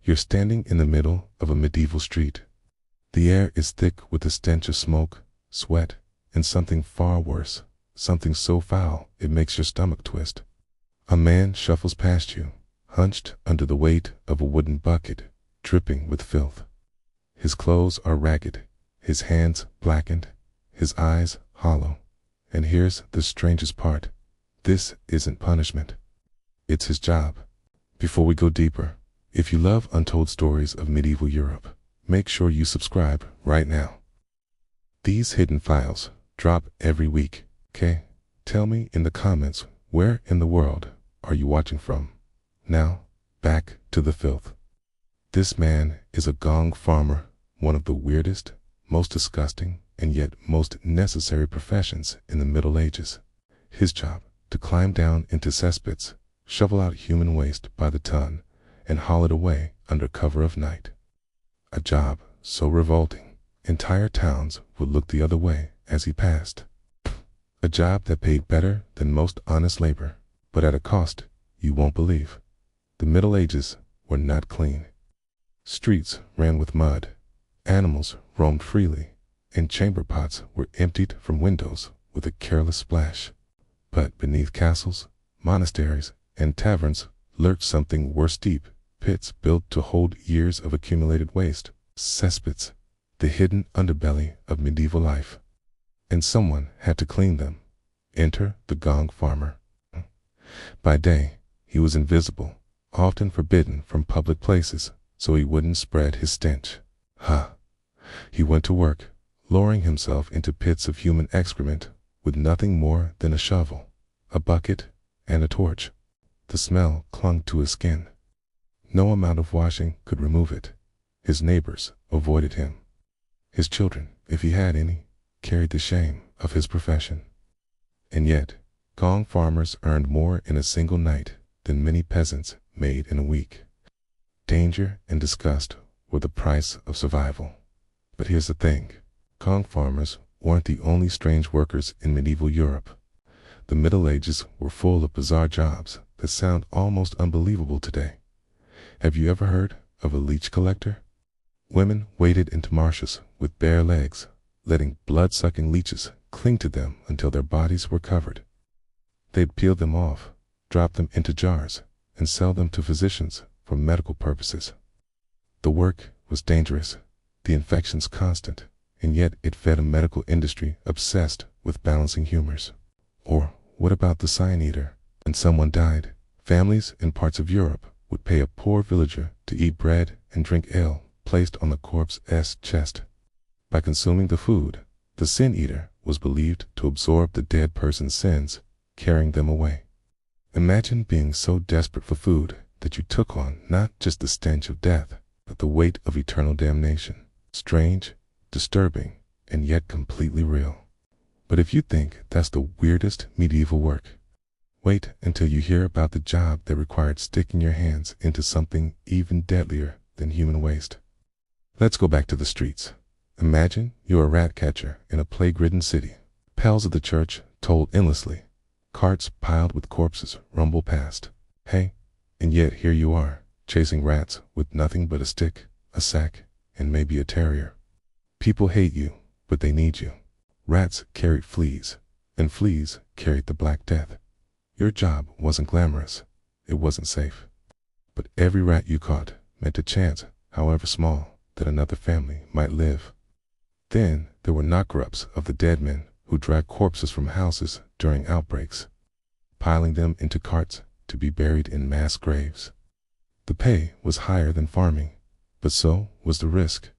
You're standing in the middle of a medieval street. The air is thick with the stench of smoke, sweat, and something far worse, something so foul it makes your stomach twist. A man shuffles past you, hunched under the weight of a wooden bucket, dripping with filth. His clothes are ragged, his hands blackened, his eyes hollow. And here's the strangest part. This isn't punishment. It's his job. Before we go deeper, if you love untold stories of medieval Europe, make sure you subscribe right now. These hidden files drop every week, okay? Tell me in the comments, where in the world are you watching from? Now, back to the filth. This man is a gong farmer, one of the weirdest, most disgusting, and yet most necessary professions in the Middle Ages. His job, to climb down into cesspits, shovel out human waste by the ton, and haul it away under cover of night. A job so revolting, entire towns would look the other way as he passed. A job that paid better than most honest labor, but at a cost you won't believe. The Middle Ages were not clean. Streets ran with mud, animals roamed freely, and chamber pots were emptied from windows with a careless splash. But beneath castles, monasteries, and taverns lurked something worse, deep pits built to hold years of accumulated waste, cesspits, the hidden underbelly of medieval life. And someone had to clean them. Enter the gong farmer. By day, he was invisible, often forbidden from public places, so he wouldn't spread his stench. He went to work, lowering himself into pits of human excrement with nothing more than a shovel, a bucket, and a torch. The smell clung to his skin. No amount of washing could remove it. His neighbors avoided him. His children, if he had any, carried the shame of his profession. And yet, gong farmers earned more in a single night than many peasants made in a week. Danger and disgust were the price of survival. But here's the thing. Gong farmers weren't the only strange workers in medieval Europe. The Middle Ages were full of bizarre jobs that sound almost unbelievable today. Have you ever heard of a leech collector? Women waded into marshes with bare legs, letting blood-sucking leeches cling to them until their bodies were covered. They'd peel them off, drop them into jars, and sell them to physicians for medical purposes. The work was dangerous, the infections constant, and yet it fed a medical industry obsessed with balancing humors. Or what about the sign eater? When someone died, families in parts of Europe would pay a poor villager to eat bread and drink ale placed on the corpse's chest. By consuming the food, the sin eater was believed to absorb the dead person's sins, carrying them away. Imagine being so desperate for food that you took on not just the stench of death, but the weight of eternal damnation. Strange, disturbing, and yet completely real. But if you think that's the weirdest medieval work, wait until you hear about the job that required sticking your hands into something even deadlier than human waste. Let's go back to the streets. Imagine you're a rat catcher in a plague-ridden city. Bells of the church toll endlessly. Carts piled with corpses rumble past. Hey, and yet here you are, chasing rats with nothing but a stick, a sack, and maybe a terrier. People hate you, but they need you. Rats carried fleas, and fleas carried the Black Death. Your job wasn't glamorous. It wasn't safe. But every rat you caught meant a chance, however small, that another family might live. Then there were knocker-ups of the dead men who dragged corpses from houses during outbreaks, piling them into carts to be buried in mass graves. The pay was higher than farming, but so was the risk.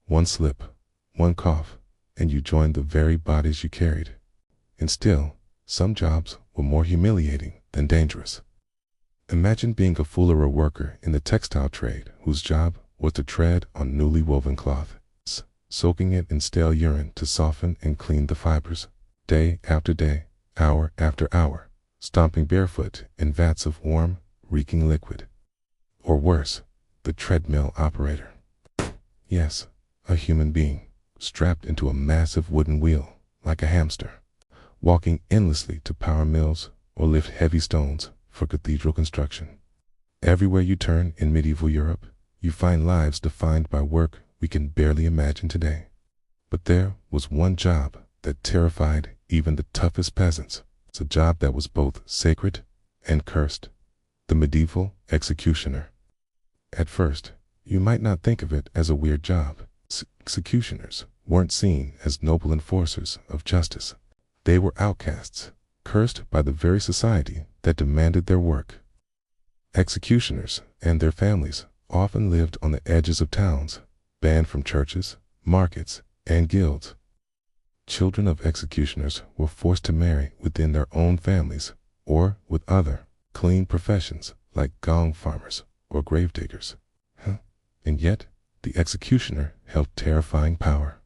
One slip, one cough, and you joined the very bodies you carried. And still, some jobs were more humiliating than dangerous. Imagine being a fuller worker in the textile trade whose job was to tread on newly woven cloth, soaking it in stale urine to soften and clean the fibers, day after day, hour after hour, stomping barefoot in vats of warm, reeking liquid. Or worse, the treadmill operator. Yes, a human being, strapped into a massive wooden wheel, like a hamster, walking endlessly to power mills or lift heavy stones for cathedral construction. Everywhere you turn in medieval Europe, you find lives defined by work we can barely imagine today. But there was one job that terrified even the toughest peasants. It's a job that was both sacred and cursed: the medieval executioner. At first, you might not think of it as a weird job. Executioners weren't seen as noble enforcers of justice. They were outcasts, cursed by the very society that demanded their work. Executioners and their families often lived on the edges of towns, banned from churches, markets, and guilds. Children of executioners were forced to marry within their own families or with other clean professions like gong farmers or gravediggers. And yet, the executioner held terrifying power.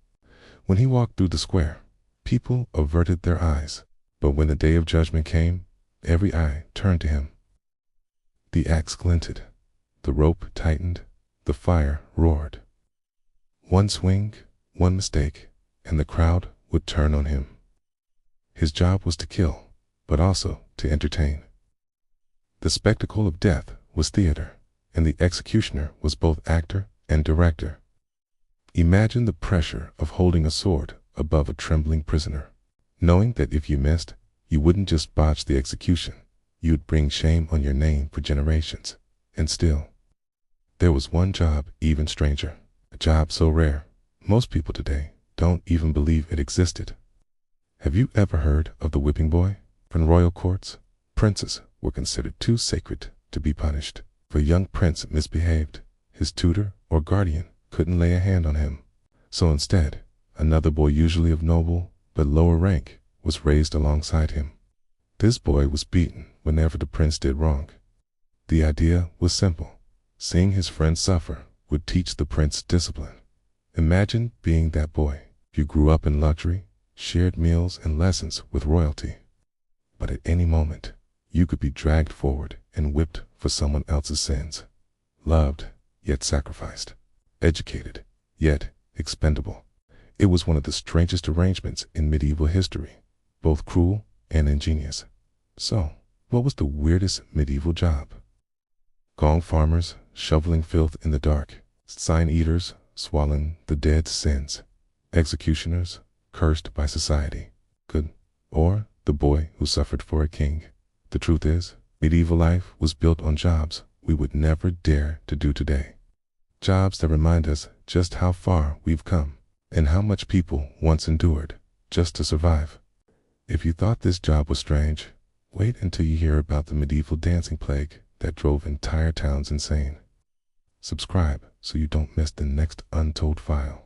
When he walked through the square, people averted their eyes, but when the day of judgment came, every eye turned to him. The axe glinted, the rope tightened, the fire roared. One swing, one mistake, and the crowd would turn on him. His job was to kill, but also to entertain. The spectacle of death was theater, and the executioner was both actor and director. Imagine the pressure of holding a sword above a trembling prisoner, knowing that if you missed, you wouldn't just botch the execution, you'd bring shame on your name for generations. And still, there was one job even stranger, a job so rare, most people today don't even believe it existed. Have you ever heard of the whipping boy? In royal courts, princes were considered too sacred to be punished. If a young prince misbehaved, his tutor or guardian couldn't lay a hand on him. So instead, another boy, usually of noble but lower rank, was raised alongside him. This boy was beaten whenever the prince did wrong. The idea was simple: seeing his friend suffer would teach the prince discipline. Imagine being that boy. You grew up in luxury, shared meals and lessons with royalty. But at any moment, you could be dragged forward and whipped for someone else's sins. Loved, yet sacrificed. Educated, yet expendable. It was one of the strangest arrangements in medieval history, both cruel and ingenious. So, what was the weirdest medieval job? Gong farmers shoveling filth in the dark, sign eaters swallowing the dead's sins, executioners cursed by society. Good. Or the boy who suffered for a king. The truth is, medieval life was built on jobs we would never dare to do today. Jobs that remind us just how far we've come and how much people once endured just to survive. If you thought this job was strange, wait until you hear about the medieval dancing plague that drove entire towns insane. Subscribe so you don't miss the next Untold file.